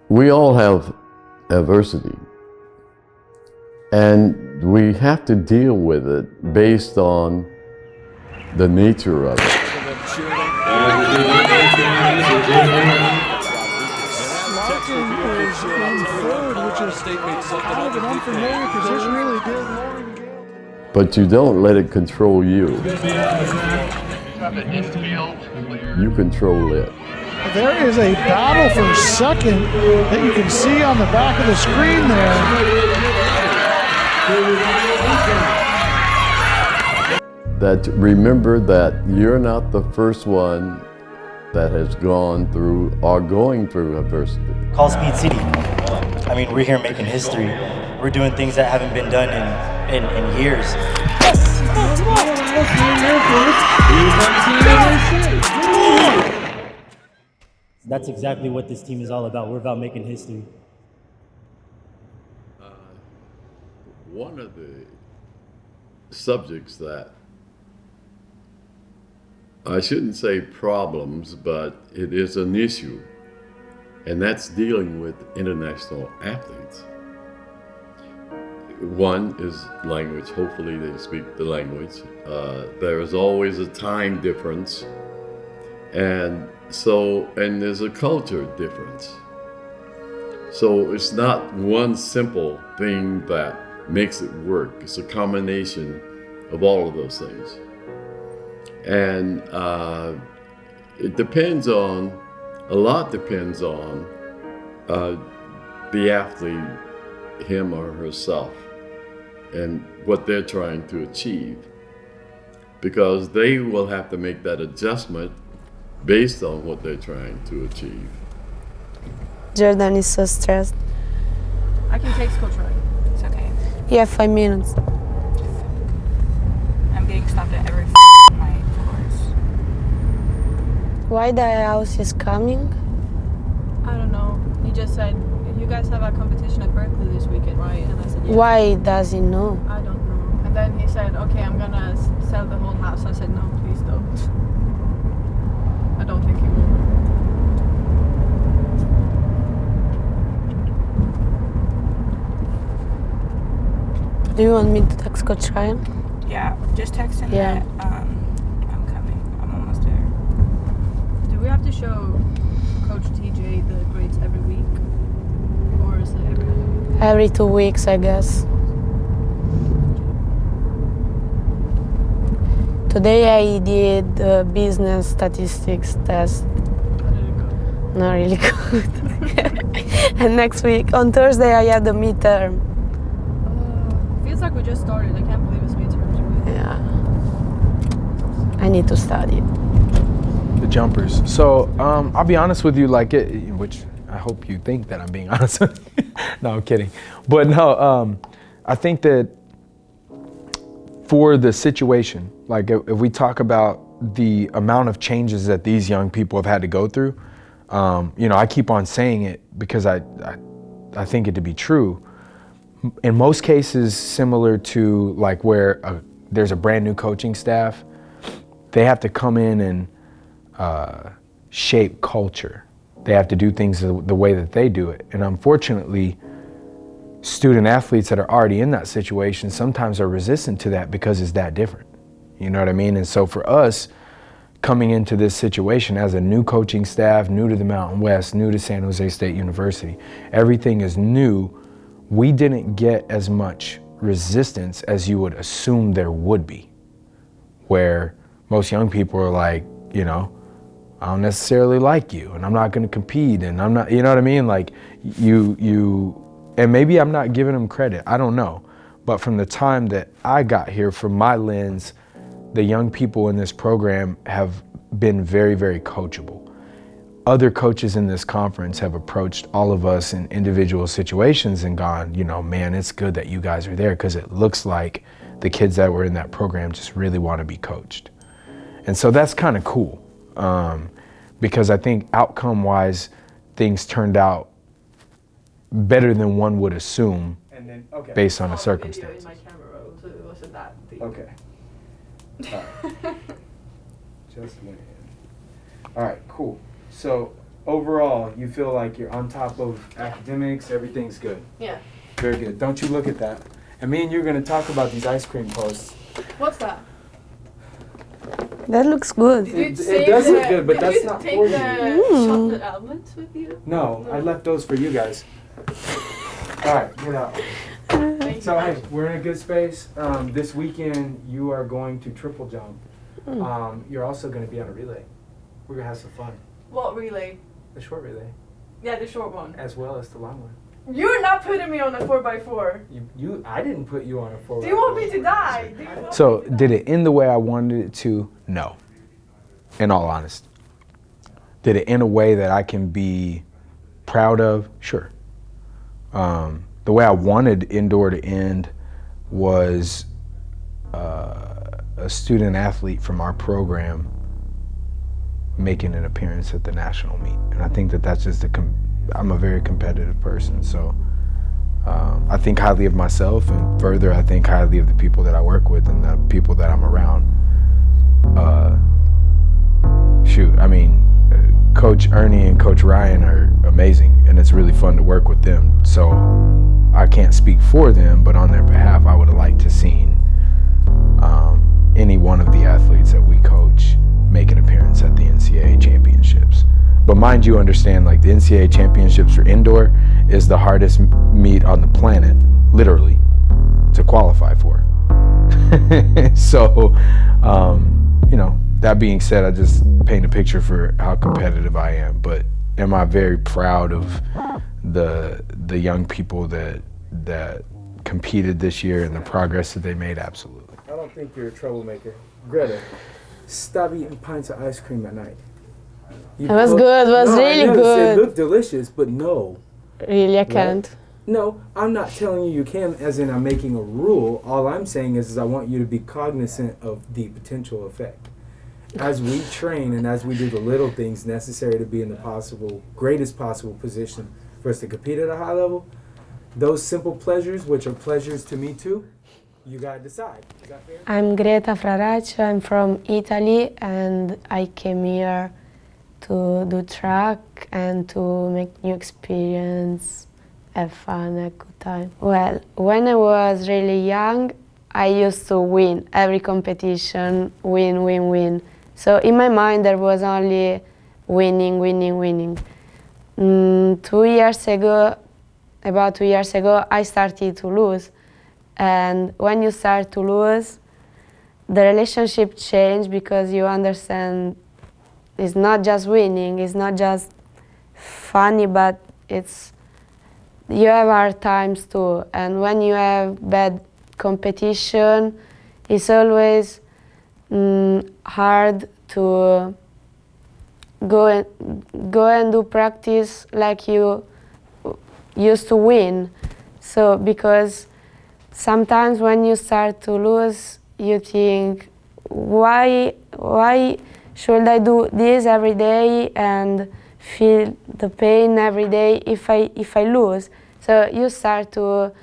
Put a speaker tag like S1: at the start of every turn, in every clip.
S1: We all have adversity, and we have to deal with it based on the nature of it. But you don't let it control you. You control it.
S2: There is a battle for second that you can see on the back of the screen there.
S1: That remember that you're not the first one that has gone through or going through adversity.
S3: Call Speed City. I mean, we're here making history. We're doing things that haven't been done in years. That's exactly what this team is all about. We're about making history.
S1: One of the subjects that I shouldn't say problems, but it is an issue, and that's dealing with international athletes. One is language. Hopefully they speak the language. There is always a time difference, and there's a culture difference. So it's not one simple thing that makes it work. It's a combination of all of those things. And it depends on, a lot depends on the athlete, him or herself, and what they're trying to achieve. Because they will have to make that adjustment based on what they're trying to achieve.
S4: Jordan is so stressed.
S5: I can text Coach Roy. It's okay.
S4: Yeah, 5 minutes.
S5: I'm getting stopped at every night, of course.
S4: Why the house is coming?
S5: I don't know. He just said, you guys have a competition at Berkeley this weekend, right? And I said, yeah.
S4: Why does he know?
S5: I don't know. And then he said, okay, I'm gonna sell the whole house. I said, no, please don't. I don't think he will.
S4: Do you want me to text Coach Ryan?
S5: Yeah, just text him
S4: Yeah.
S5: that I'm coming. I'm almost there. Do we have to show Coach TJ the grades every week? Or is it
S4: Every 2 weeks, I guess. Today I did the business statistics test.
S5: How did it go?
S4: Not really good. And next week, on Thursday, I had the midterm.
S5: Feels like we just started. I can't believe it's midterms. Really.
S4: Yeah. I need to study.
S6: The jumpers. So I'll be honest with you, like which I hope you think that I'm being honest with you. No, I'm kidding. But no, I think that for the situation, like if we talk about the amount of changes that these young people have had to go through, I keep on saying it because I think it to be true. In most cases, similar to like where there's a brand new coaching staff, they have to come in and shape culture. They have to do things the way that they do it. And unfortunately, student athletes that are already in that situation sometimes are resistant to that because it's that different. You know what I mean? And so for us, coming into this situation as a new coaching staff, new to the Mountain West, new to San Jose State University, everything is new. We didn't get as much resistance as you would assume there would be, where most young people are like, I don't necessarily like you, and I'm not going to compete, and I'm not, you know what I mean? Like and maybe I'm not giving them credit, I don't know. But from the time that I got here, from my lens, the young people in this program have been very, very coachable. Other coaches in this conference have approached all of us in individual situations and gone, man, it's good that you guys are there because it looks like the kids that were in that program just really want to be coached. And so that's kind of cool because I think outcome-wise, things turned out better than one would assume based on the circumstances.
S5: In my camera roll, so it wasn't that deep.
S6: Okay. All right. Just a minute. All right, cool. So overall, you feel like you're on top of academics, everything's good.
S5: Yeah.
S6: Very good. Don't you look at that. And me and you are going to talk about these ice cream posts.
S5: What's that?
S4: That looks good.
S6: It does look good, but that's not for you.
S5: Chocolate almonds with you?
S6: No, I left those for you guys. All right, get out. So hey, we're in a good space. This weekend you are going to triple jump. You're also going to be on a relay. We're going to have some fun.
S5: What relay?
S6: The short relay,
S5: Yeah, the short one.
S6: as well as the long one.
S5: You're not putting me on a 4x4.
S6: I didn't put you on a 4x4.
S5: Do you want me to die?
S6: So did it end the way I wanted it to? No. In all honesty. Did it end a way that I can be proud of? Sure. The way I wanted indoor to end was a student athlete from our program making an appearance at the national meet. And I think that that's just I'm a very competitive person. So I think highly of myself, and further, I think highly of the people that I work with and the people that I'm around. I mean, Coach Ernie and Coach Ryan are amazing, and it's really fun to work with them. So I can't speak for them, but on their behalf, I would have liked to seen any one of the athletes that we coach make an appearance at the NCAA championships. But mind you, understand, like the NCAA championships for indoor is the hardest meet on the planet, literally, to qualify for. So, you know, that being said, I just paint a picture for how competitive I am. But am I very proud of the young people that competed this year and the progress that they made? Absolutely. I don't think you're a troublemaker. Greta, stop eating pints of ice cream at night.
S4: It was good. It was really good.
S6: It looked delicious, but no.
S4: Really, I can't.
S6: No, I'm not telling you can, as in I'm making a rule. All I'm saying is I want you to be cognizant of the potential effect. As we train and as we do the little things necessary to be in the greatest possible position for us to compete at a high level, those simple pleasures, which are pleasures to me too, you gotta decide. Is that fair?
S4: I'm Greta Fraraccio. I'm from Italy, and I came here to do track and to make new experience, have fun, have good time. Well, when I was really young, I used to win every competition, win. So in my mind, there was only winning. 2 years ago, about 2 years ago, I started to lose. And when you start to lose, the relationship changed because you understand it's not just winning, it's not just funny, but you have hard times too. And when you have bad competition, it's always hard to go and do practice like you used to win. So because sometimes when you start to lose, you think, why should I do this every day and feel the pain every day if I lose? So you start to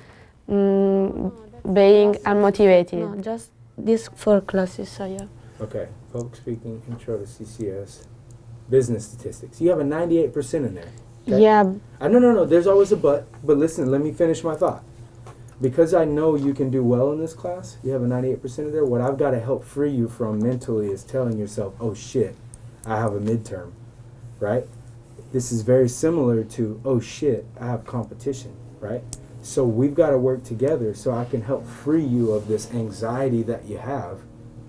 S4: being unmotivated. No, just these 4 classes I have.
S6: Okay, public speaking, intro to CCS, business statistics. You have a 98% in there. Okay?
S4: Yeah.
S6: No, there's always a but listen, let me finish my thought. Because I know you can do well in this class, you have a 98% in there, what I've got to help free you from mentally is telling yourself, oh shit, I have a midterm, right? This is very similar to, oh shit, I have competition, right? So we've got to work together so I can help free you of this anxiety that you have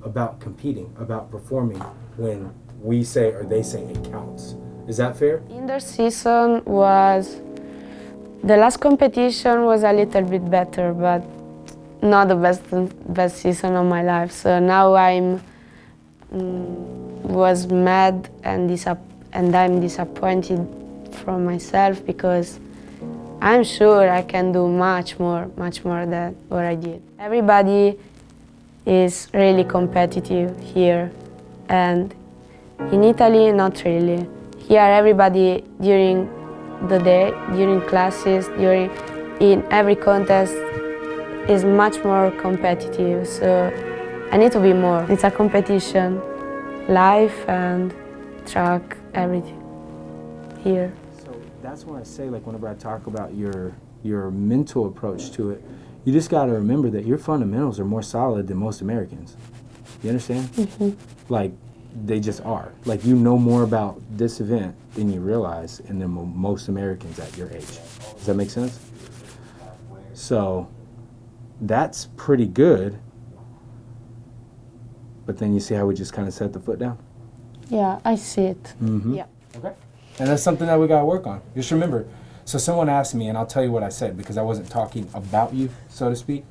S6: about competing, about performing when we say or they say it counts. Is that fair?
S4: Indoor season the last competition was a little bit better, but not the best season of my life. So now was mad and I'm disappointed from myself because I'm sure I can do much more than what I did. Everybody is really competitive here, and in Italy, not really. Here, everybody during the day, during classes, in every contest is much more competitive. So I need to be more. It's a competition, life and track, everything. here.
S6: So that's why I say, like, whenever I talk about your mental approach to it, you just got to remember that your fundamentals are more solid than most Americans. You understand? Like, they just are. Like, you know more about this event than you realize, and than most Americans at your age. Does that make sense? So that's pretty good. But then you see how we just kind of set the foot down?
S4: Yeah, I see it.
S5: Yeah.
S6: Okay. And that's something that we got to work on. Just remember, so someone asked me, and I'll tell you what I said because I wasn't talking about you, so to speak.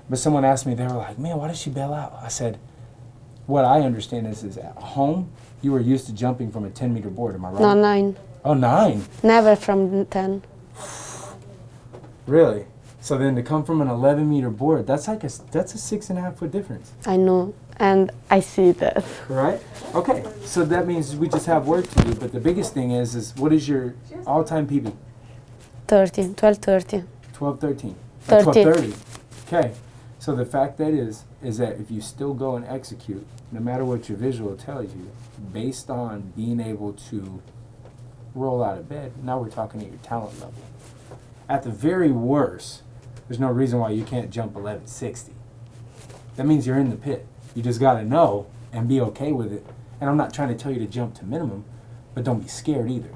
S6: But someone asked me, they were like, man, why did she bail out? I said, what I understand is at home, you were used to jumping from a 10-meter board, am I right?
S4: No, 9.
S6: Oh, 9?
S4: Never from 10.
S6: Really? So then to come from an 11-meter board, that's a 6.5 foot difference.
S4: I know, and I see that.
S6: Right? Okay, so that means we just have work to do, but the biggest thing is what is your all-time PB?
S4: 13, 12:30.
S6: 12:13.
S4: 13.
S6: 12:30. Okay, so the fact that is that if you still go and execute, no matter what your visual tells you, based on being able to roll out of bed, now we're talking at your talent level. At the very worst, there's no reason why you can't jump 1160. That means you're in the pit. You just got to know and be okay with it. And I'm not trying to tell you to jump to minimum, but don't be scared either.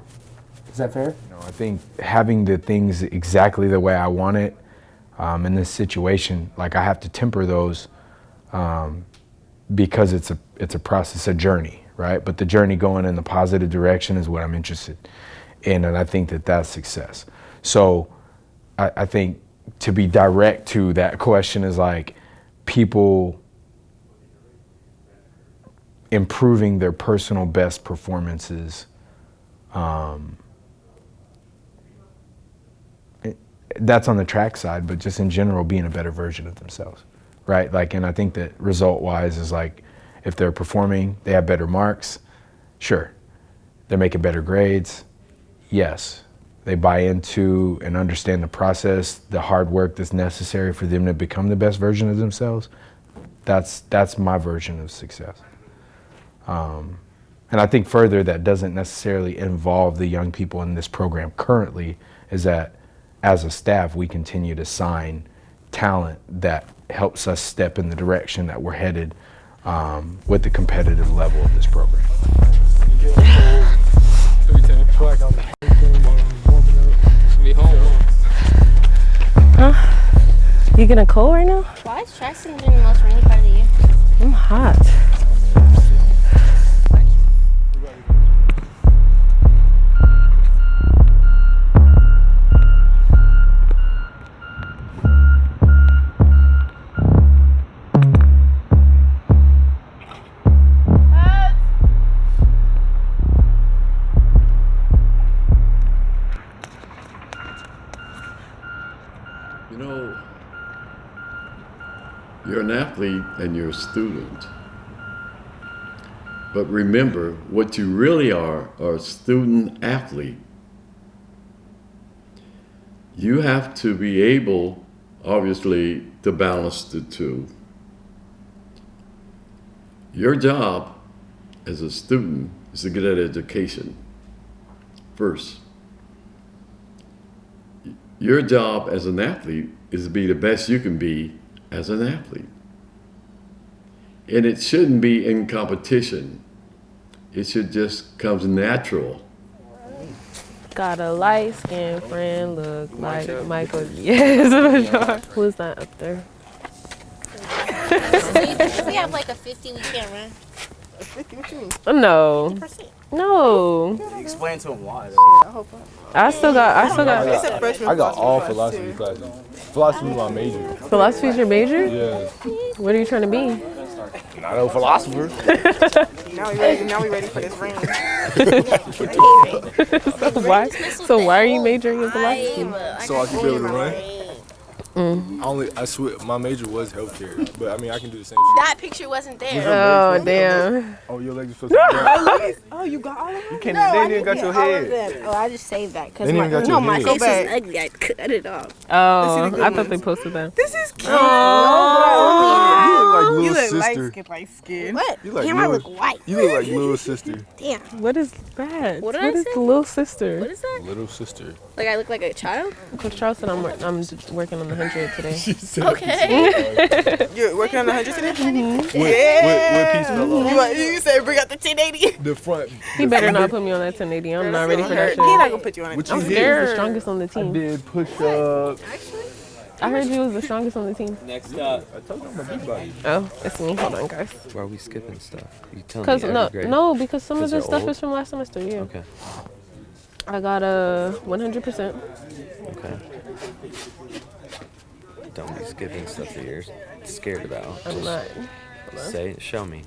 S6: Is that fair? You know, I think having the things exactly the way I want it in this situation, like I have to temper those because it's a process, a journey, right? But the journey going in the positive direction is what I'm interested in, and I think that that's success. So I think to be direct to that question is like people improving their personal best performances. That's on the track side, but just in general being a better version of themselves, right? Like, and I think that result-wise is like if they're performing, they have better marks, sure. They're making better grades, yes. They buy into and understand the process, the hard work that's necessary for them to become the best version of themselves. That's my version of success. And I think further that doesn't necessarily involve the young people in this program currently, is that as a staff, we continue to sign talent that helps us step in the direction that we're headed with the competitive level of this program.
S7: Huh? You getting cold right now?
S8: Why is track season during the most rainy part of the year?
S7: I'm hot.
S1: You know, you're an athlete and you're a student. But remember, what you really are a student athlete. You have to be able, obviously, to balance the two. Your job as a student is to get an education first. Your job as an athlete is to be the best you can be as an athlete. And it shouldn't be in competition. It should just come natural.
S7: Got a light-skinned friend, look like Michael. Yes, for sure. Who's that up there?
S8: If we have like a 50, we can't run.
S5: A 50? What you mean?
S7: No.
S8: 50%.
S7: No.
S3: Explain to him why.
S7: I still got.
S5: It's a freshman
S9: I got all
S5: philosophy
S9: philosophy classes. Philosophy is my major.
S7: Philosophy's your major?
S9: Yeah.
S7: What are you trying to be?
S9: Not a philosopher.
S5: Now we ready for this rain.
S7: So why are you majoring in philosophy?
S9: So I can be able to run. My major was healthcare, but I mean I can do the same shit.
S8: That picture wasn't there.
S7: Oh damn.
S9: Oh, your legs are supposed to be down.
S5: Oh, you got all of them?
S9: You can't. They didn't even got your head.
S8: Oh, I just saved that because
S9: They didn't even got your
S8: my
S9: head.
S8: face
S5: Go
S8: is
S5: back.
S8: ugly. I cut it off.
S7: Oh, I thought they posted that.
S5: This is cute.
S9: You look like little
S10: You look
S9: sister.
S10: light skin.
S8: What?
S9: You like
S8: Damn, I
S9: little-
S8: look white.
S9: You look like little sister.
S8: Damn.
S7: What is that?
S8: What did I
S7: is
S8: say?
S7: the little sister?
S8: What is that?
S9: Little sister.
S8: Like I look like a child?
S7: Coach Charles said I'm working on the 100 today.
S8: Okay.
S10: You're working on the 100 today?
S9: What piece fell off?
S10: You said bring out the 1080.
S9: The front.
S7: He better not put me on that 1080. I'm not ready for that
S10: He
S7: shit.
S10: not gonna put you on it.
S9: What
S7: I'm
S9: you
S7: scared.
S9: did?
S7: The strongest on the
S9: I
S7: team.
S9: did push up.
S7: I heard you was the strongest on the team.
S11: Next up.
S9: I told you I'm a big body.
S7: Oh, it's me. Hold on, guys.
S11: Why are we skipping stuff? You telling
S7: Cause
S11: me every grade?
S7: no, because some of
S11: 'Cause
S7: this
S11: they're
S7: stuff
S11: old?
S7: is from last semester. Yeah.
S11: Okay.
S7: I got a 100%.
S11: Okay. Don't be skipping stuff that you're scared about.
S7: I'm
S11: Just
S7: not.
S11: say it, show me.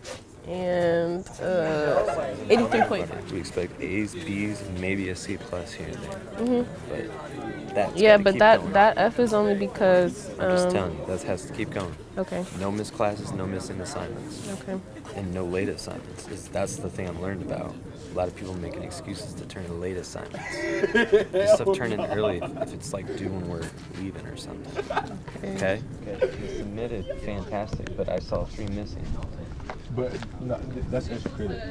S7: And 83.5.
S11: We expect A's, B's, maybe a C plus here and there. But that's
S7: Yeah,
S11: gotta
S7: but
S11: keep
S7: that
S11: going.
S7: that F is only because.
S11: I'm just telling you, that has to keep going.
S7: Okay.
S11: No missed classes, no missing assignments,
S7: Okay.
S11: and no late assignments. That's the thing I've learned about. A lot of people making excuses to turn in late assignments. This stuff turn in early if it's like due when we're leaving or something. Okay? You submitted fantastic, but I saw 3 missing.
S9: But no, that's extra credit.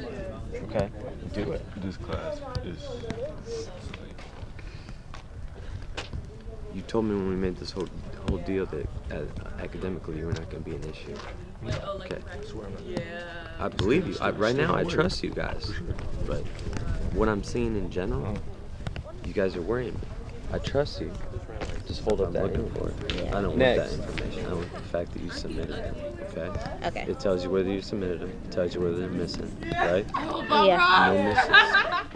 S11: Okay? Do it.
S9: This class is.
S11: You told me when we made this whole deal that academically you were not going to be an issue. Okay. I believe you. Right now, I trust you guys. But what I'm seeing in general, you guys are worrying me. I trust you. Just hold up that info. I don't want that information. I want the fact that you submitted them. Okay?
S8: Okay.
S11: It tells you whether you submitted them. It tells you whether they're missing. Right?
S8: Yeah.
S11: No misses.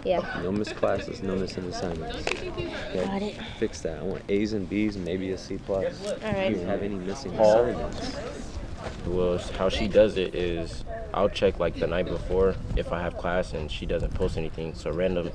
S8: Yeah.
S11: No missed classes, no missing assignments. Okay?
S8: Got it.
S11: Fix that. I want A's and B's, maybe a C plus.
S8: right.
S11: Do you have any missing
S12: Paul.
S11: assignments?
S12: Well, how she does it is I'll check like the night before if I have class and she doesn't post anything. So random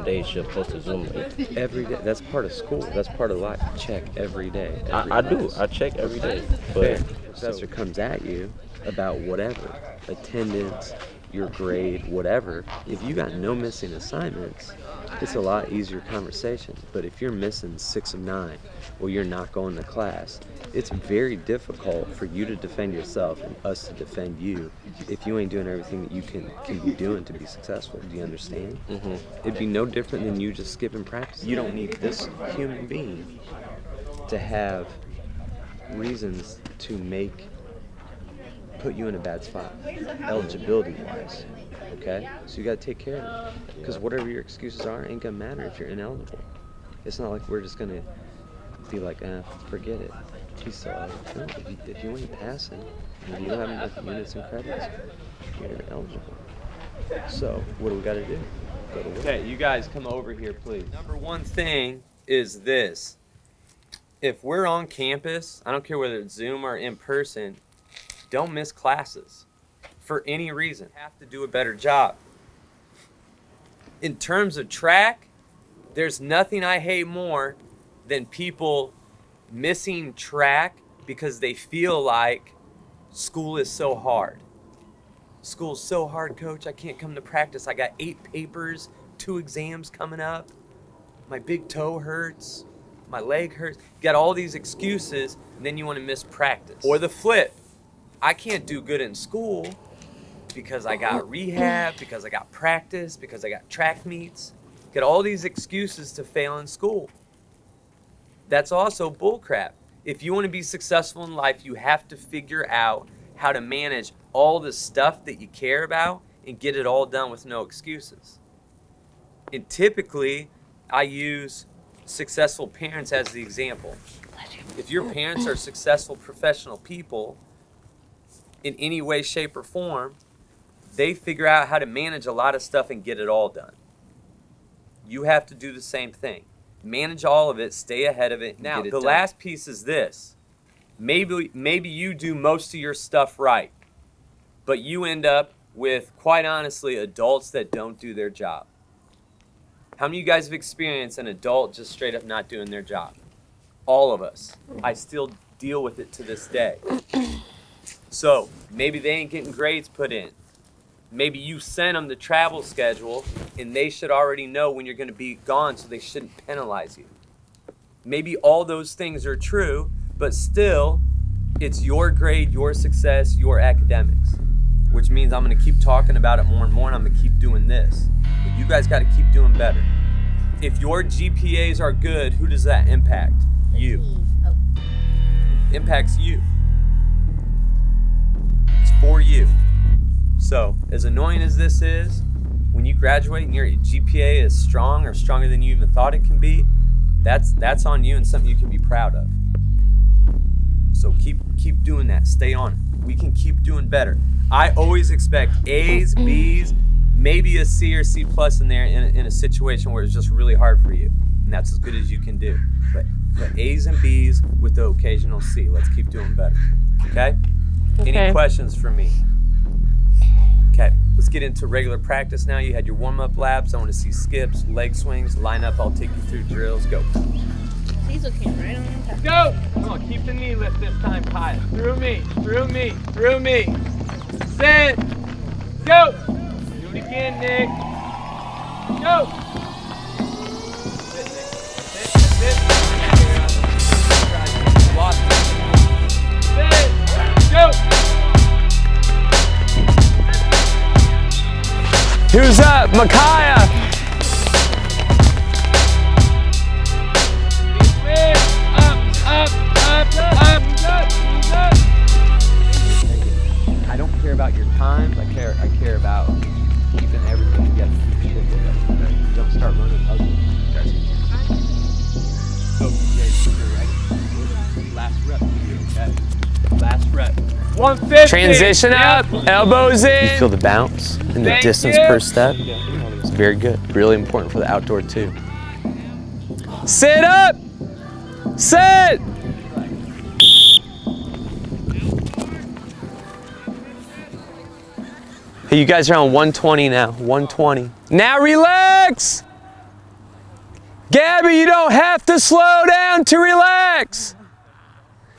S12: days she'll post a Zoom link.
S11: Every day. That's part of school. That's part of life. Check every day.
S12: I do. I check every day. But
S11: The professor comes at you about whatever, attendance, your grade, whatever. If you got no missing assignments, it's a lot easier conversation. But if you're missing 6 of 9, or you're not going to class, it's very difficult for you to defend yourself and us to defend you if you ain't doing everything that you can be doing to be successful. Do you understand?
S12: Mm-hmm.
S11: It'd be no different than you just skipping practice. You don't need this human being to have reasons to put you in a bad spot, eligibility wise. Okay? So you gotta take care of it. Because whatever your excuses are ain't gonna matter if you're ineligible. It's not like we're just gonna be like, forget it. He's still out. No, if you ain't passing, if you don't have enough units and credits, you're eligible. So what do we gotta do? Go to work. Okay, you guys come over here, please. Number one thing is this. If we're on campus, I don't care whether it's Zoom or in person, don't miss classes for any reason. Have to do a better job. In terms of track, there's nothing I hate more than people missing track because they feel like school is so hard. School's so hard, coach. I can't come to practice. I got 8 papers, 2 exams coming up. My big toe hurts. My leg hurts. You got all these excuses, and then you want to miss practice. Or the flip. I can't do good in school because I got rehab, because I got practice, because I got track meets. Got all these excuses to fail in school. That's also bullcrap. If you want to be successful in life, you have to figure out how to manage all the stuff that you care about and get it all done with no excuses. And typically, I use successful parents as the example. If your parents are successful professional people in any way, shape, or form, they figure out how to manage a lot of stuff and get it all done. You have to do the same thing. Manage all of it, stay ahead of it. Now, the last piece is this. Maybe you do most of your stuff right, but you end up with, quite honestly, adults that don't do their job. How many of you guys have experienced an adult just straight up not doing their job? All of us. I still deal with it to this day. So maybe they ain't getting grades put in. Maybe you sent them the travel schedule and they should already know when you're going to be gone, so they shouldn't penalize you. Maybe all those things are true, but still,
S13: It's your grade, your success, your academics, which means I'm going to keep talking about it more and more, and I'm going to keep doing this. But you guys got to keep doing better. If your GPAs are good, who does that impact? You. Impacts you. It's for you. So, as annoying as this is, when you graduate and your GPA is strong or stronger than you even thought it can be, that's on you and something you can be proud of. So keep doing that. Stay on it. We can keep doing better. I always expect A's, B's, maybe a C or C plus in there in a situation where it's just really hard for you. And that's as good as you can do. But A's and B's with the occasional C. Let's keep doing better. Okay? Any questions for me? Okay, let's get into regular practice now. You had your warm-up laps. I want to see skips, leg swings, line up. I'll take you through drills. Go.
S8: Diesel came right on time.
S13: Go! Come on, keep the knee lift this time, Kyle. Through me, through me, through me. Sit. Go! Do it again, Nick. Go! Sit, Nick. Sit. Lost it. Sit. Go! Who's up? Micaiah! I don't care about your times. I care about keeping everything together. Keep shit together. Don't start running ugly. So, you're ready. Last rep, okay? Last rep. 150.
S14: Transition up, elbows in. You feel the bounce and the distance per step. It's very good. Really important for the outdoor too.
S13: Sit up. Sit.
S14: Hey, you guys are on 120 now. 120.
S13: Now relax. Gabby, you don't have to slow down to relax.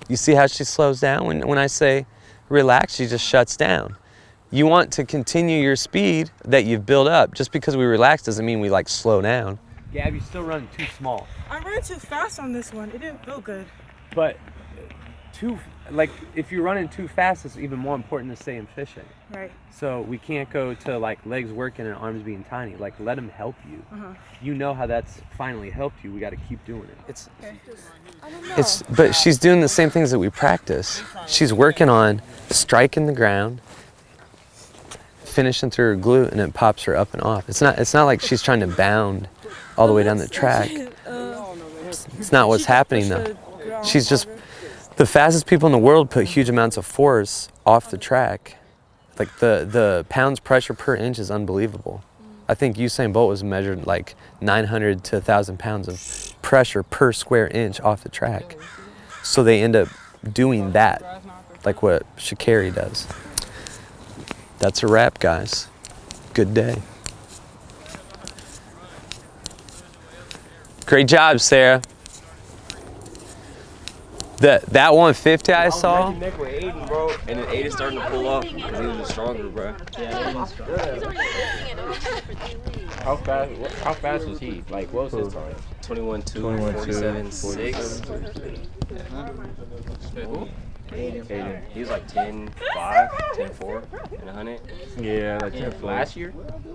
S14: You see how she slows down when I say relax, she just shuts down. You want to continue your speed that you've built up. Just because we relax doesn't mean we like slow down.
S13: Gab, you're still running too small.
S10: I ran too fast on this one. It didn't feel good.
S13: But if you're running too fast, it's even more important to stay efficient.
S10: Right.
S13: So we can't go to like legs working and arms being tiny. Like let them help you. You know how that's finally helped you. We got to keep doing it.
S14: But she's doing the same things that we practice. She's working on striking the ground, finishing through her glute, and it pops her up and off. It's not like she's trying to bound all the way down the track. It's not what's happening though. She's just, the fastest people in the world put huge amounts of force off the track. Like the pounds pressure per inch is unbelievable. I think Usain Bolt was measured like 900 to 1,000 pounds of pressure per square inch off the track. So they end up doing that, like what Sha'Carri does. That's a wrap, guys. Good day. Great job, Sarah. That 150 I saw.
S12: Nick with Aiden, bro, and then Aiden starting to pull up because he was just stronger, bro.
S9: How fast was he? Like, what was his time?
S12: 21-2, 47-6.
S9: Aiden.
S12: He was like 10-5, 10-4, and 100.
S9: Yeah, like 10-4.
S12: Last year?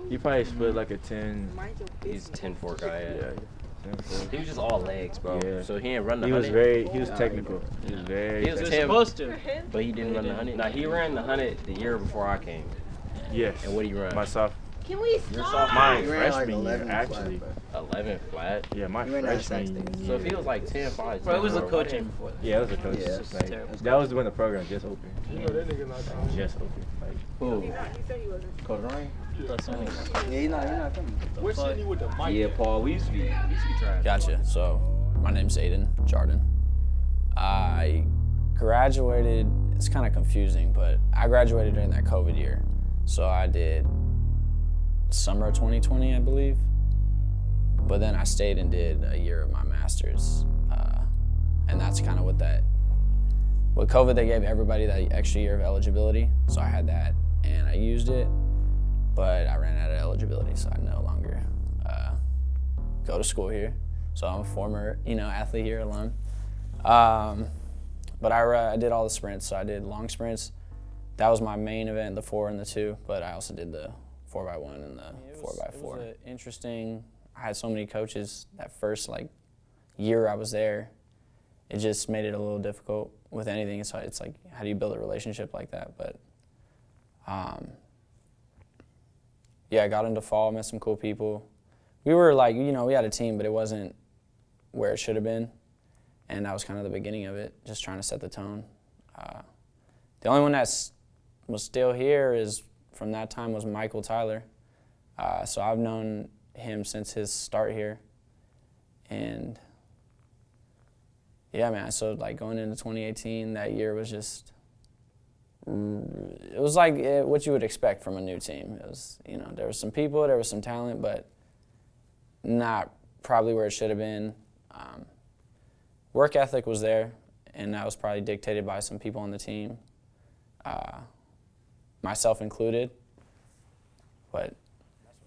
S9: He probably split like a 10.
S12: He's a 10-4 guy.
S9: Yeah.
S12: He was just all legs, bro.
S9: Yeah.
S12: So he didn't run the
S9: 100.
S12: He
S9: was technical. He was very
S12: He was
S9: technical.
S12: supposed to, but he didn't run the 100. Now, he ran the 100 the year before I came.
S9: Yes.
S12: And what did he run?
S9: My sophomore.
S8: Can we stop?
S9: My freshman year, actually.
S12: 11 flat.
S9: Yeah, my freshman year.
S12: So if he was like 10-5.
S10: Bro, it was the coaching before.
S9: Yeah, it was a coach.
S10: Yeah,
S9: like, that was when the program just opened. Just opened. Like,
S12: who? Coach Ryan?
S10: Yeah, you're not coming.
S12: We're sitting you with the mic. Yeah, Paul, we used to be trying.
S15: Gotcha. So, my name's Aiden Jardin. I graduated, it's kind of confusing, but I graduated during that COVID year. So I did summer 2020, I believe. But then I stayed and did a year of my master's. And that's kind of what with COVID, they gave everybody that extra year of eligibility. So I had that and I used it, but I ran out of eligibility. So I no longer go to school here. So I'm a former, athlete here, alum. But I did all the sprints. So I did long sprints. That was my main event, the 4 and the 2. But I also did the 4x1 and the 4x4. It was interesting. I had so many coaches that first year I was there. It just made it a little difficult with anything. So it's like, how do you build a relationship like that? But yeah, I got into fall, met some cool people. We were we had a team, but it wasn't where it should have been. And that was kind of the beginning of it, just trying to set the tone. The only one that was still here is from that time was Michael Tyler. So I've known him since his start here. And yeah, man, so going into 2018, that year was just, it was what you would expect from a new team. It was, there was some people, there was some talent, but not probably where it should have been. Work ethic was there, and that was probably dictated by some people on the team, myself included. But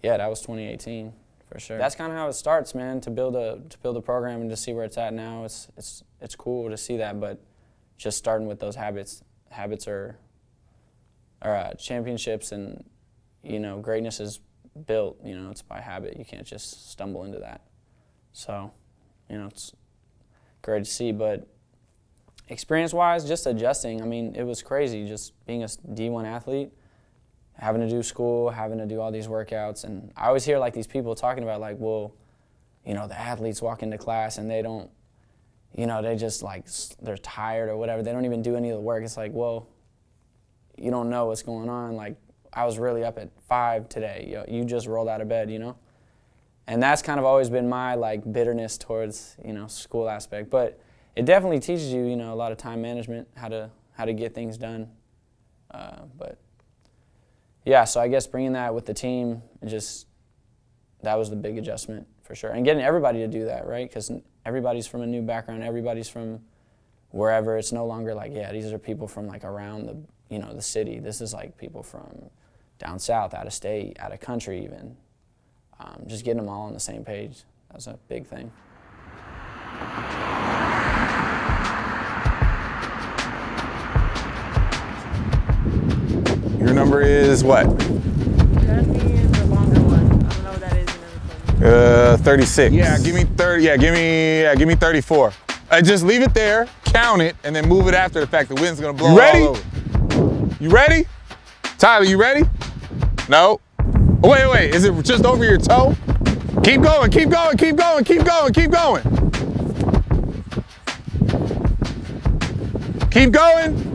S15: yeah, that was 2018 for sure. That's kind of how it starts, man. To build a program and to see where it's at now, it's cool to see that. But just starting with those habits are championships, and greatness is built. It's by habit. You can't just stumble into that. So, it's great to see. But experience-wise, just adjusting. I mean, it was crazy just being a D1 athlete, having to do school, having to do all these workouts. And I always hear these people talking about the athletes walk into class and they don't, they just they're tired or whatever. They don't even do any of the work. It's well, you don't know what's going on. I was really up at 5 today. You just rolled out of bed, And that's kind of always been my bitterness towards, school aspect. But it definitely teaches you, a lot of time management, how to get things done. But yeah, so I guess bringing that with the team, that was the big adjustment for sure. And getting everybody to do that, right? Because everybody's from a new background, everybody's from wherever. It's no longer these are people from around the city. This is people from down south, out of state, out of country even. Just getting them all on the same page, that was a big thing.
S16: Your number is what?
S7: The longer one. I don't know what that is.
S16: 36. Yeah, give me 30. Yeah, give me 34. Just leave it there, count it, and then move it after the fact. The wind's gonna blow all over. You ready? Tyler, you ready? No. Oh, wait. Is it just over your toe? Keep going, keep going, keep going, keep going, keep going. Keep going.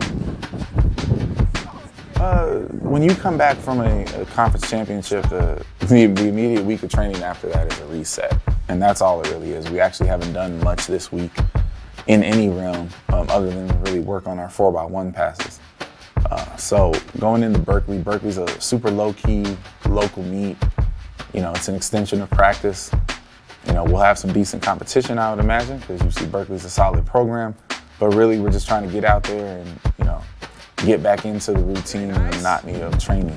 S16: When you come back from a conference championship, the immediate week of training after that is a reset. And that's all it really is. We actually haven't done much this week in any realm other than really work on our 4x1 passes. So going into Berkeley's a super low-key local meet. It's an extension of practice. We'll have some decent competition, I would imagine, because you see Berkeley's a solid program. But really, we're just trying to get out there and, get back into the routine and the monotony of training.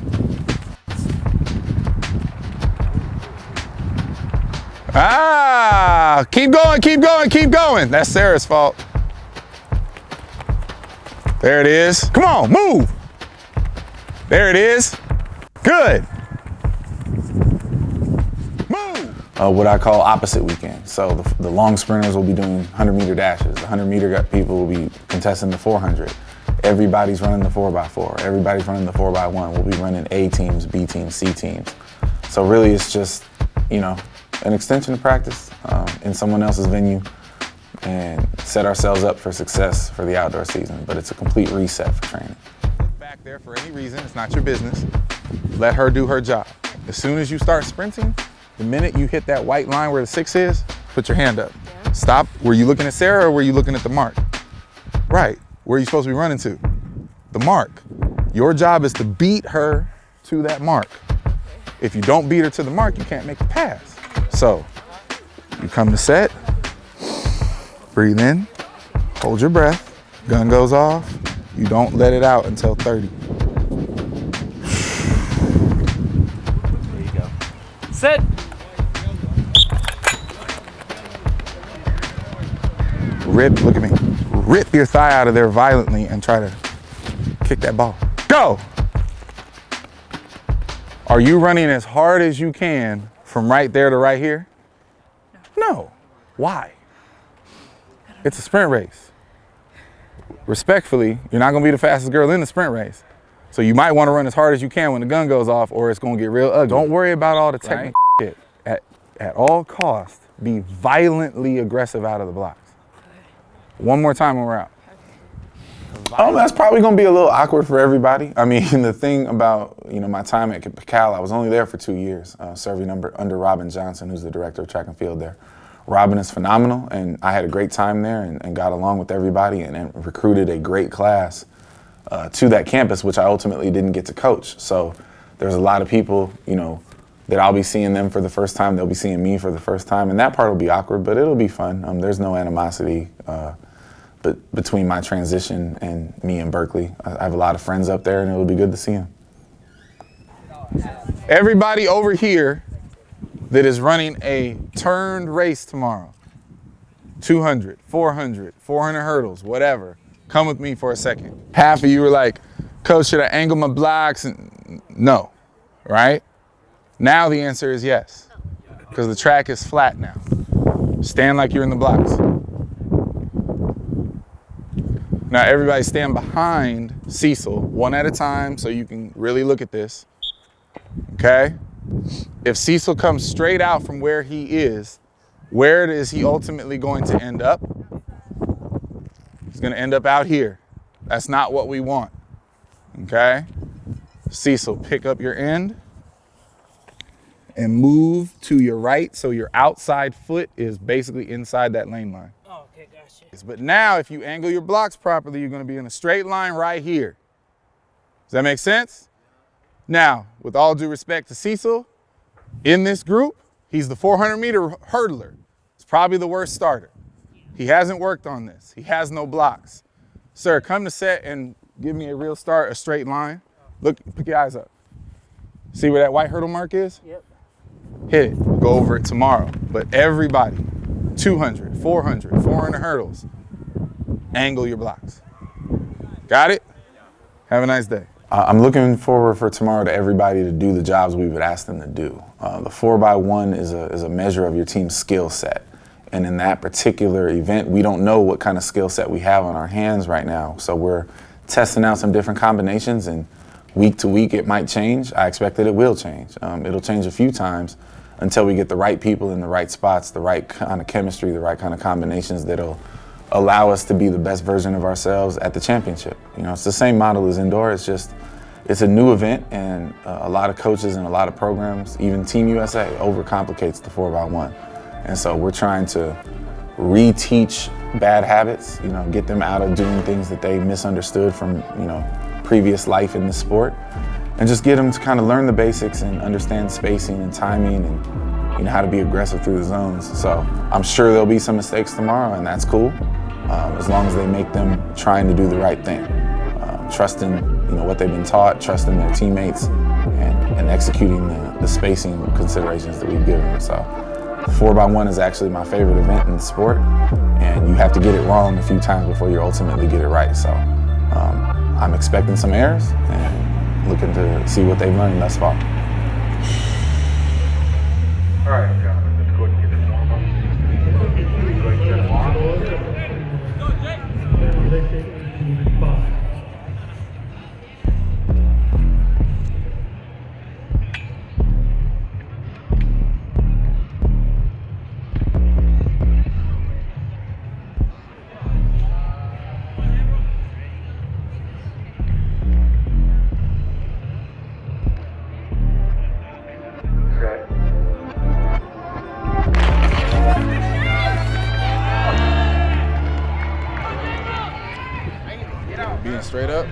S16: Keep going, keep going, keep going. That's Sarah's fault. There it is. Come on, move. There it is. Good. Move. What I call opposite weekend. So the long sprinters will be doing 100-meter dashes. The 100-meter people will be contesting the 400. Everybody's running the 4x4. Everybody's running the 4x1. We'll be running A teams, B teams, C teams. So really it's just, an extension of practice in someone else's venue and set ourselves up for success for the outdoor season. But it's a complete reset for training. Look back there for any reason, it's not your business. Let her do her job. As soon as you start sprinting, the minute you hit that white line where the 6 is, put your hand up. Yeah. Stop. Were you looking at Sarah or were you looking at the mark? Right. Where are you supposed to be running to? The mark. Your job is to beat her to that mark. If you don't beat her to the mark, you can't make the pass. So you come to set, breathe in, hold your breath, gun goes off, you don't let it out until 30.
S15: There you go. Set.
S16: Rip, look at me. rip your thigh out of there violently and try to kick that ball. Go! Are you running as hard as you can from right there to right here? No. Why? It's a sprint race. Respectfully, you're not gonna be the fastest girl in the sprint race. So you might wanna run as hard as you can when the gun goes off or it's gonna get real ugly. Don't worry about all the technical shit. At all costs, be violently aggressive out of the blocks. One more time when we're out. That's probably gonna be a little awkward for everybody. I mean, the thing about my time at Cal, I was only there for 2 years, serving under Robin Johnson, who's the director of track and field there. Robin is phenomenal, and I had a great time there and got along with everybody and recruited a great class to that campus, which I ultimately didn't get to coach. So there's a lot of people, that I'll be seeing them for the first time. They'll be seeing me for the first time, and that part will be awkward, but it'll be fun. There's no animosity but between my transition and me in Berkeley. I have a lot of friends up there, and it'll be good to see them. Everybody over here that is running a turned race tomorrow, 200, 400, 400 hurdles, whatever, come with me for a second. Half of you were like, Coach, should I angle my blocks? And no, right? Now the answer is yes, because the track is flat now. Stand like you're in the blocks. Now everybody stand behind Cecil, one at a time, so you can really look at this, okay? If Cecil comes straight out from where he is, where is he ultimately going to end up? He's gonna end up out here. That's not what we want, okay? Cecil, pick up your end and move to your right so your outside foot is basically inside that lane line.
S10: Oh, okay, gotcha.
S16: But now if you angle your blocks properly, you're gonna be in a straight line right here. Does that make sense? Now, with all due respect to Cecil, in this group, he's the 400-meter hurdler. It's probably the worst starter. He hasn't worked on this. He has no blocks. Sir, come to set and give me a real start, a straight line. Look, pick your eyes up. See where that white hurdle mark is?
S10: Yep.
S16: Hit it, we'll go over it tomorrow. But everybody, 200, 400, 400 hurdles, angle your blocks. Got it? Have a nice day. I'm looking forward for tomorrow to everybody to do the jobs we would ask them to do. The 4x1 is a measure of your team's skill set. And in that particular event, we don't know what kind of skill set we have on our hands right now. So we're testing out some different combinations, and week to week it might change. I expect that it will change. It'll change a few times until we get the right people in the right spots, the right kind of chemistry, the right kind of combinations that'll allow us to be the best version of ourselves at the championship. It's the same model as indoor. It's just, it's a new event, and a lot of coaches and a lot of programs, even Team USA, overcomplicates the 4x1. And so we're trying to reteach bad habits, get them out of doing things that they misunderstood from, previous life in the sport, and just get them to kind of learn the basics and understand spacing and timing and how to be aggressive through the zones. So I'm sure there'll be some mistakes tomorrow, and that's cool, as long as they make them trying to do the right thing, trusting what they've been taught, trusting their teammates, and executing the spacing considerations that we've given them. So 4x1 is actually my favorite event in the sport, and you have to get it wrong a few times before you ultimately get it right. So I'm expecting some errors and looking to see what they've learned thus far. All right, let's go ahead and get this warm up. Go ahead and get it warm. Being straight up,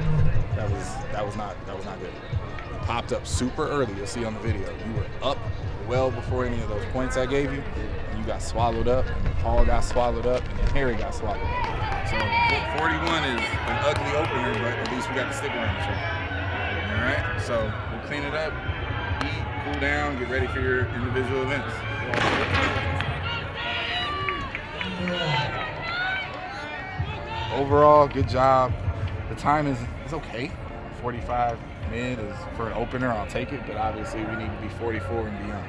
S16: that was not good. You popped up super early. You'll see on the video. You were up well before any of those points I gave you, and you got swallowed up, and Paul got swallowed up, and then Harry got swallowed up. So 41 is an ugly opener, but at least we got to stick around each other. All right, so we'll clean it up, eat, cool down, get ready for your individual events. overall, good job. The time is okay. 45 mid is for an opener. I'll take it, but obviously we need to be 44 and beyond.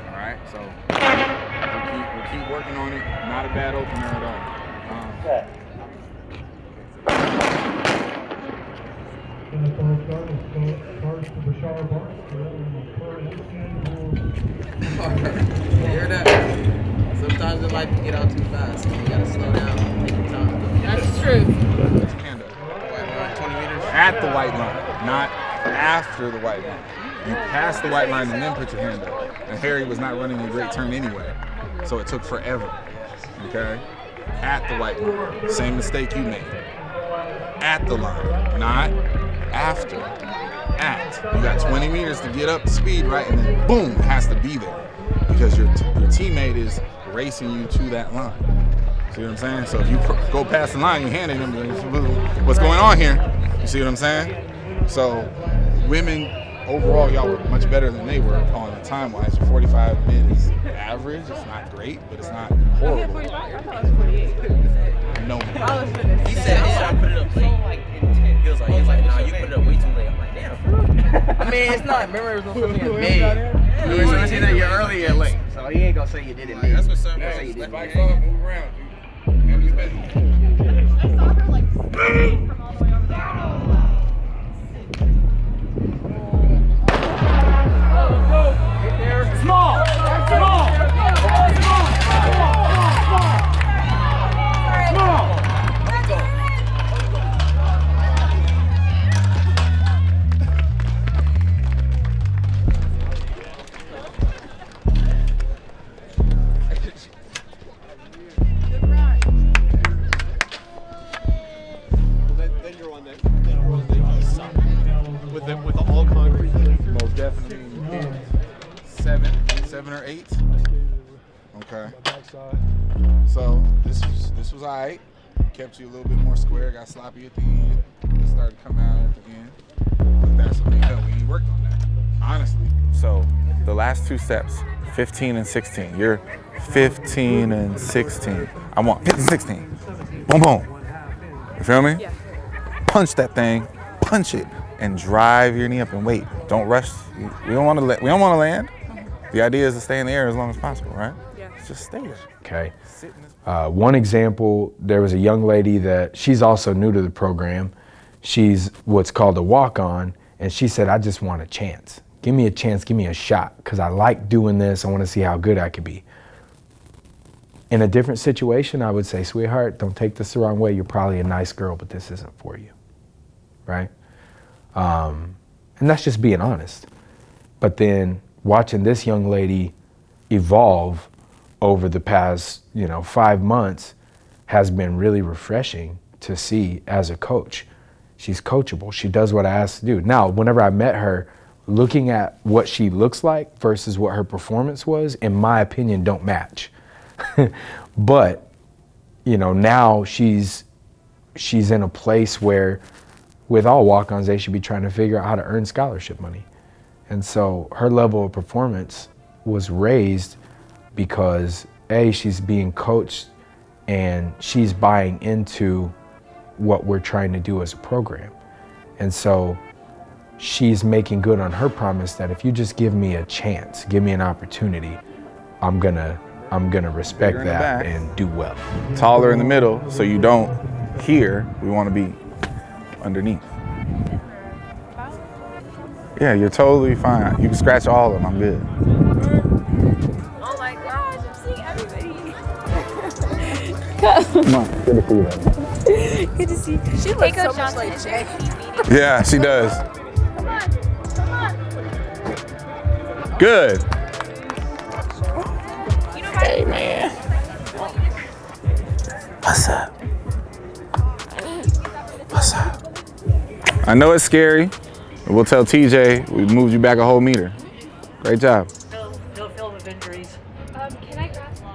S16: All right, so we'll keep working on it. Not a bad opener at all.
S10: You hear that? Sometimes in life you get out too fast. You gotta slow down and take your time.
S5: That's true.
S16: Hand up. 20 meters at the white line, not after the white line. You pass the white line and then put your hand up. And Harry was not running a great turn anyway, so it took forever. Okay? At the white line. Same mistake you made. At the line, not after. At. You got 20 meters to get up to speed, right? And then boom, it has to be there because your teammate is racing you to that line. See what I'm saying? So if you go past the line, you're handing them, what's going on here? You see what I'm saying? So women, overall, y'all were much better than they were on the time-wise. Your 45 mid is average. It's not great, but it's not horrible.
S5: 45? I thought it was 48.
S16: No.
S10: He said, I put it up late. He was like, nah, you put it up way too late. I'm like, damn. I mean, it's not. Remember, it was something that's made. Remember, he said that you're early and late. So he ain't gonna say you did it late. That's what's up. Say you did it late.
S16: Move around, dude.
S17: With the all concrete.
S16: Most definitely hit 7 or 8. Okay. So this was alright. Kept you a little bit more square. Got sloppy at the end. It started to come out at the end. But that's what we ain't worked on that. Honestly. So the last 2 steps, 15 and 16. You're 15 and 16. I want 15, 16. Boom, boom. You feel me?
S5: Yeah.
S16: Punch that thing. Punch it. And drive your knee up and wait. Don't rush. We don't want to land. The idea is to stay in the air as long as possible, right? Yeah. Just stay there.
S6: Okay. One example, there was a young lady that she's also new to the program. She's what's called a walk-on, and she said, I just want a chance. Give me a chance, give me a shot, because I like doing this. I want to see how good I could be. In a different situation, I would say, sweetheart, don't take this the wrong way. You're probably a nice girl, but this isn't for you, right? And that's just being honest. But then watching this young lady evolve over the past, 5 months has been really refreshing to see as a coach. She's coachable. She does what I asked to do. Now, whenever I met her, looking at what she looks like versus what her performance was, in my opinion, don't match. But, now she's in a place where with all walk-ons, they should be trying to figure out how to earn scholarship money. And so her level of performance was raised because A, she's being coached and she's buying into what we're trying to do as a program. And so she's making good on her promise that if you just give me a chance, give me an opportunity, I'm gonna respect that and do well.
S16: Taller in the middle, so you don't hear. We want to be underneath. Yeah, you're totally fine. You can scratch all of them. I'm good.
S5: Oh my gosh, I'm seeing everybody.
S16: Come on, good to see you.
S5: Good to see you. She looks so much like Jackie.
S16: Yeah, she does.
S5: Come on, come on.
S16: Good.
S5: Hey, man.
S16: What's up? What's up? I know it's scary. We'll tell TJ we moved you back a whole meter. Great job.
S10: No film of injuries.
S5: Can I grab some?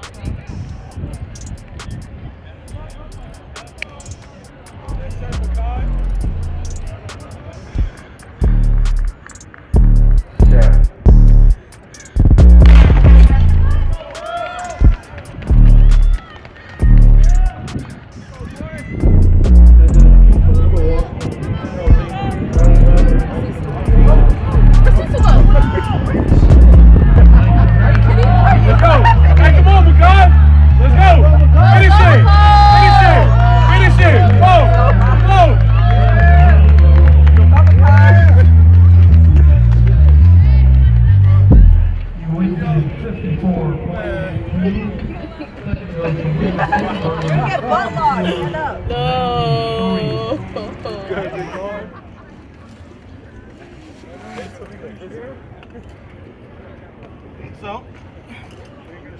S17: So?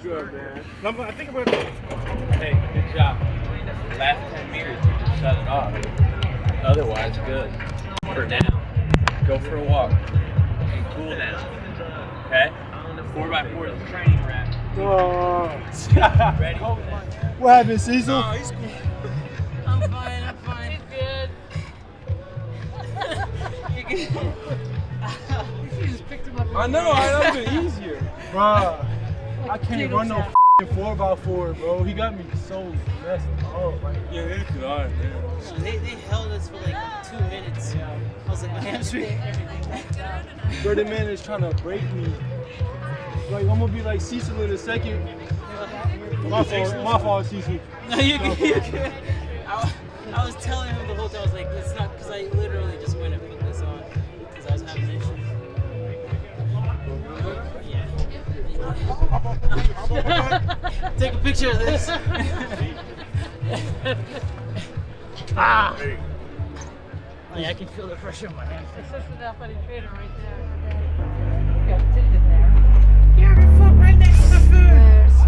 S17: Good, man. I think I'm gonna.
S9: Hey, good job. Last 10 meters, you can shut it off. Otherwise, good. For now, go for a walk and cool down. Okay? 4x4 is a training rack. Ready?
S17: What happened, Cecil?
S9: No, he's cool.
S8: I'm fine. He's good. You're good. You just picked him up.
S17: I know, that would been easier. Bruh, I can't run no f***ing 4x4, bro. He got me so messed up. Like, yeah, it's good, man.
S8: They held us for like 2 minutes. I was like, my hamstring.
S17: Bro, the man is trying to break me. Like, I'm gonna be like Cecil in a second. My fault, Cecil.
S8: No, you're good. I was telling him the whole time, I was like, it's not, because I literally just went and put this on because I was having issues. Yeah. Take a picture of this. Ah! Like, I can feel the pressure on my hands. This is the funny trainer right there. Yeah, take it there. You have your foot right next to the food.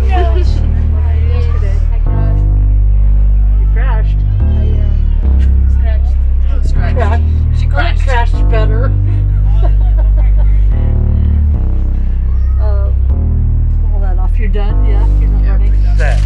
S8: No. Yesterday. I crashed. You crashed? I scratched. She crashed better. Pull that off. You're done? Yeah? You're not ready?
S9: Set.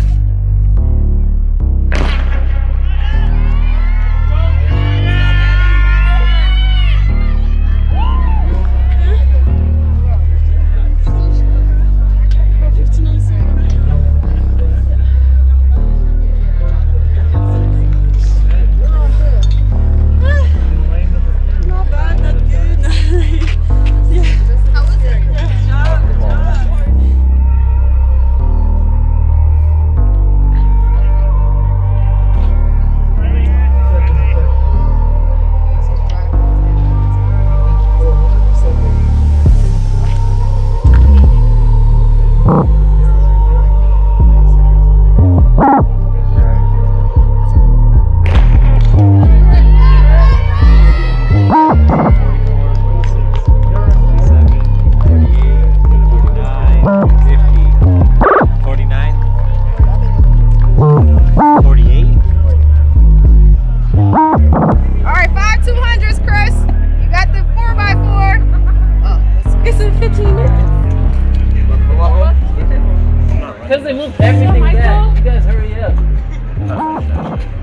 S8: Because they moved everything back. You guys hurry up.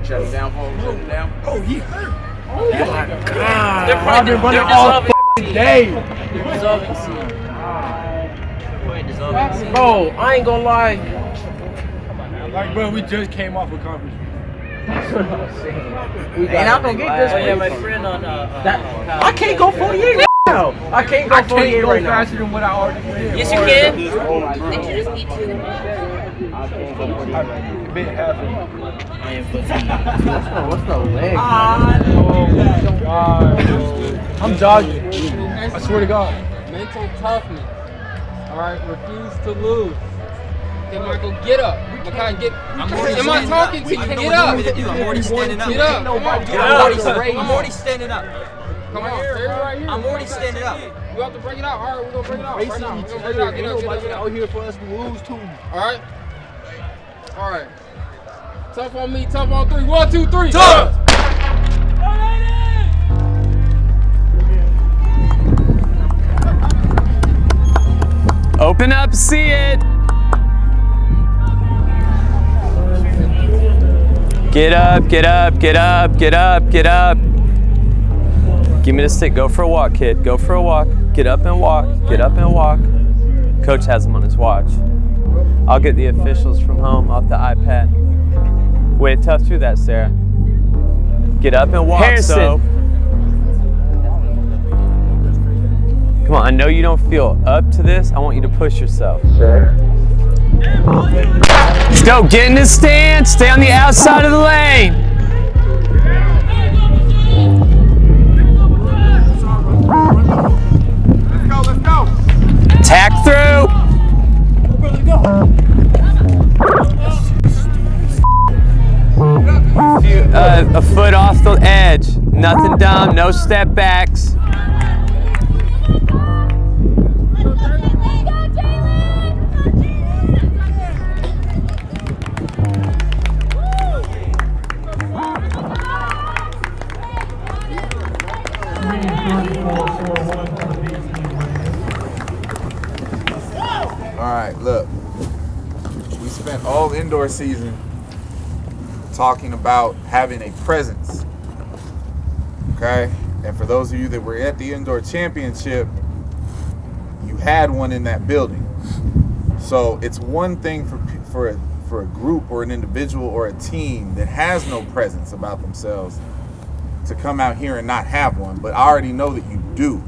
S10: Shut it down, folks. Shut it down.
S17: Oh, he hurt.
S10: Oh my God.
S17: I've been running all day.
S8: They're dissolving soon.
S10: Bro, I ain't gonna lie.
S17: Like, bro, we just came off a conference.
S10: We not gonna get this.
S8: Oh yeah, my friend on
S10: I can't go 48 now. I can't go 48 right now.
S17: faster than what I already did.
S8: Yes, you can.
S4: Did you just eat two?
S17: I've been having.
S10: What's the leg?
S17: Oh God. I'm jogging. I swear to God.
S18: Mental toughness. All right, refuse to lose. Okay, Michael, get up. Makai, get. Am I talking to you? Get up.
S10: I'm already standing up.
S18: Get up.
S10: I'm already standing up.
S18: Come on, stay right here.
S10: I'm already standing up.
S18: We have to break it out. All right, we're gonna break it out right now. We're gonna break it out. Get up. Get
S17: out here for us to lose too.
S18: All right. All right. Tough on me. Tough on three. 1, 2, 3.
S10: Tough.
S14: Open up, see it. Get up, get up, get up, get up, get up. Give me the stick, go for a walk, kid. Go for a walk. Get up and walk, get up and walk. Coach has him on his watch. I'll get the officials from home off the iPad. Way tough through that, Sarah. Get up and walk, Harrison. So. Come on, I know you don't feel up to this. I want you to push yourself. Let's go, get in the stand. Stay on the outside of the lane.
S17: Let's go.
S14: Tack through. A foot off the edge. Nothing dumb, no step backs.
S16: All right, look. We spent all indoor season talking about having a presence. Okay? And for those of you that were at the indoor championship, you had one in that building. So it's one thing for a group or an individual or a team that has no presence about themselves to come out here and not have one, but I already know that you do.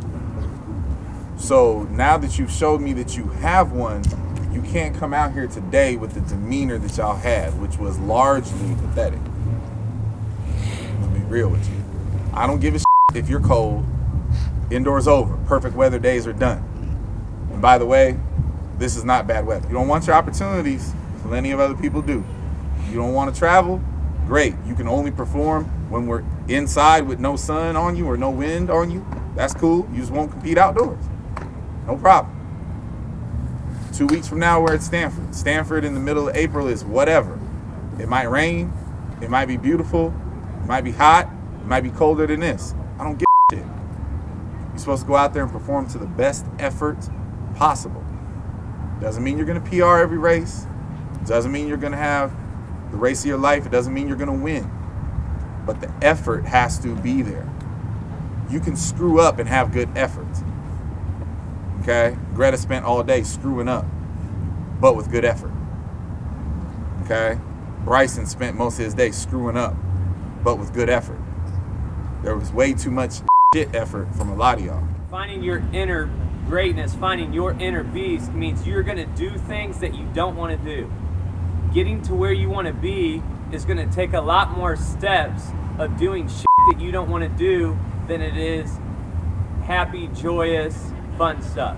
S16: So now that you've showed me that you have one, you can't come out here today with the demeanor that y'all had, which was largely pathetic. I'm gonna be real with you. I don't give a shit if you're cold. Indoors over. Perfect weather days are done. And by the way, this is not bad weather. You don't want your opportunities. Plenty of other people do. You don't want to travel? Great. You can only perform when we're inside with no sun on you or no wind on you. That's cool. You just won't compete outdoors. No problem. 2 weeks from now, we're at Stanford. Stanford in the middle of April is whatever. It might rain. It might be beautiful. It might be hot. It might be colder than this. I don't give a shit. You're supposed to go out there and perform to the best effort possible. Doesn't mean you're going to PR every race. Doesn't mean you're going to have the race of your life. It doesn't mean you're going to win. But the effort has to be there. You can screw up and have good effort. Okay? Greta spent all day screwing up, but with good effort. Okay? Bryson spent most of his day screwing up, but with good effort. There was way too much shit effort from a lot of y'all.
S13: Finding your inner greatness, finding your inner beast means you're going to do things that you don't want to do. Getting to where you want to be is going to take a lot more steps of doing shit that you don't want to do than it is happy, joyous, fun stuff.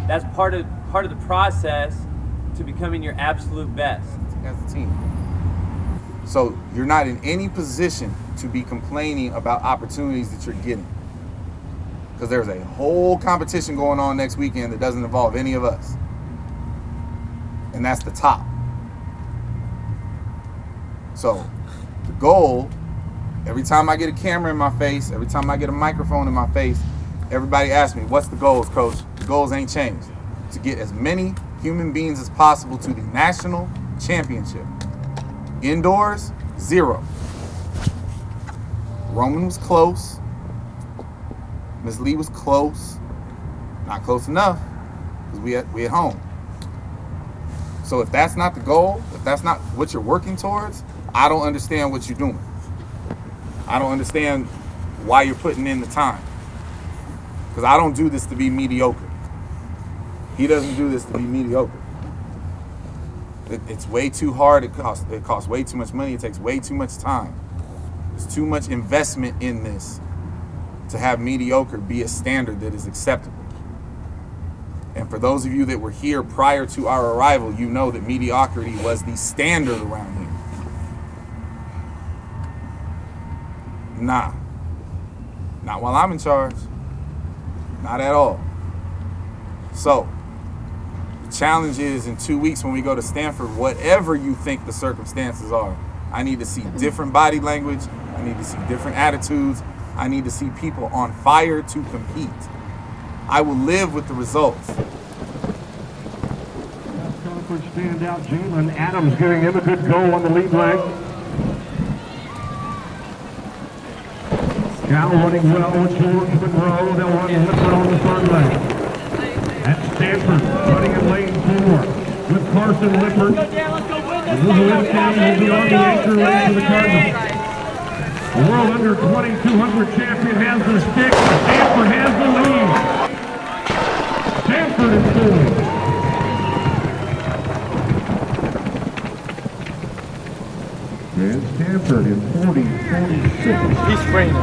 S13: That's part of the process to becoming your absolute best.
S16: As a team. So you're not in any position to be complaining about opportunities that you're getting. Because there's a whole competition going on next weekend that doesn't involve any of us. And that's the top. So the goal, every time I get a camera in my face, every time I get a microphone in my face, everybody asks me, what's the goals, coach? The goals ain't changed. To get as many human beings as possible to the national championship. Indoors, 0. Roman was close. Ms. Lee was close. Not close enough, because we at home. So if that's not the goal, if that's not what you're working towards, I don't understand what you're doing. I don't understand why you're putting in the time. Because I don't do this to be mediocre. He doesn't do this to be mediocre. It's way too hard. It costs way too much money. It takes way too much time. There's too much investment in this to have mediocre be a standard that is acceptable. And for those of you that were here prior to our arrival, you know that mediocrity was the standard around here. Nah. Not while I'm in charge. Not at all. So, the challenge is in 2 weeks when we go to Stanford, whatever you think the circumstances are, I need to see different body language. I need to see different attitudes. I need to see people on fire to compete. I will live with the results.
S19: Conference standout Jalen Adams giving him a good go on the lead leg. Cal running well with George Monroe. They'll run Lippert on the third leg. At Stanford, running in lane 4 with Carson Lippert. Lewis will be on the anchor lane for the Cardinals. The World Under 2200 champion has the stick. Stanford has the lead. Stanford is moving. And Stanford in 40-46.
S2: He's spraying it.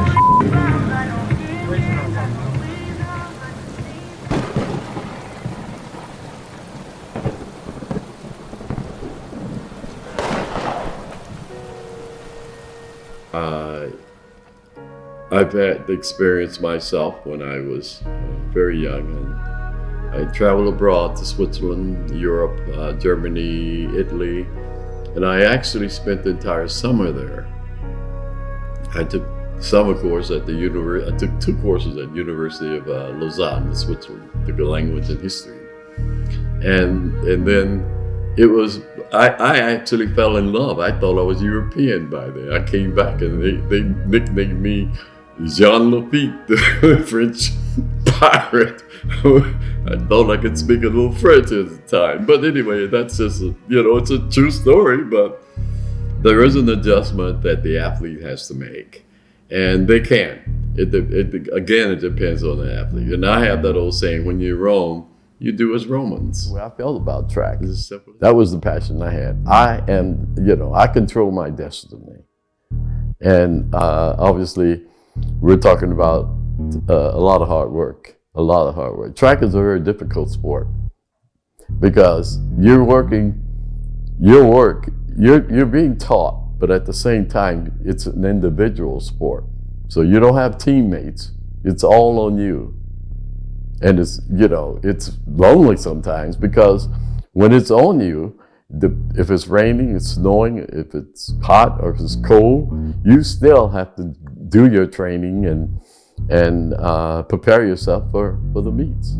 S1: I've had the experience myself when I was very young, and I traveled abroad to Switzerland, Europe, Germany, Italy, and I actually spent the entire summer there. I took summer course at the I took 2 courses at University of Lausanne in Switzerland, took a language and history. And then it was, I actually fell in love. I thought I was European by then. I came back and they nicknamed me Jean Lafitte, the French pirate. I thought I could speak a little French at the time. But anyway, that's just, it's a true story, but there is an adjustment that the athlete has to make. And they can. Again, it depends on the athlete. And I have that old saying, when you're Rome, you do as Romans. Well, I felt about track. That was the passion I had. I control my destiny. And obviously, we're talking about a lot of hard work. Track is a very difficult sport because you're being taught, but at the same time, it's an individual sport. So you don't have teammates. It's all on you. And it's lonely sometimes because when it's on you, if it's raining, it's snowing, if it's hot or if it's cold, you still have to do your training and prepare yourself for the meets.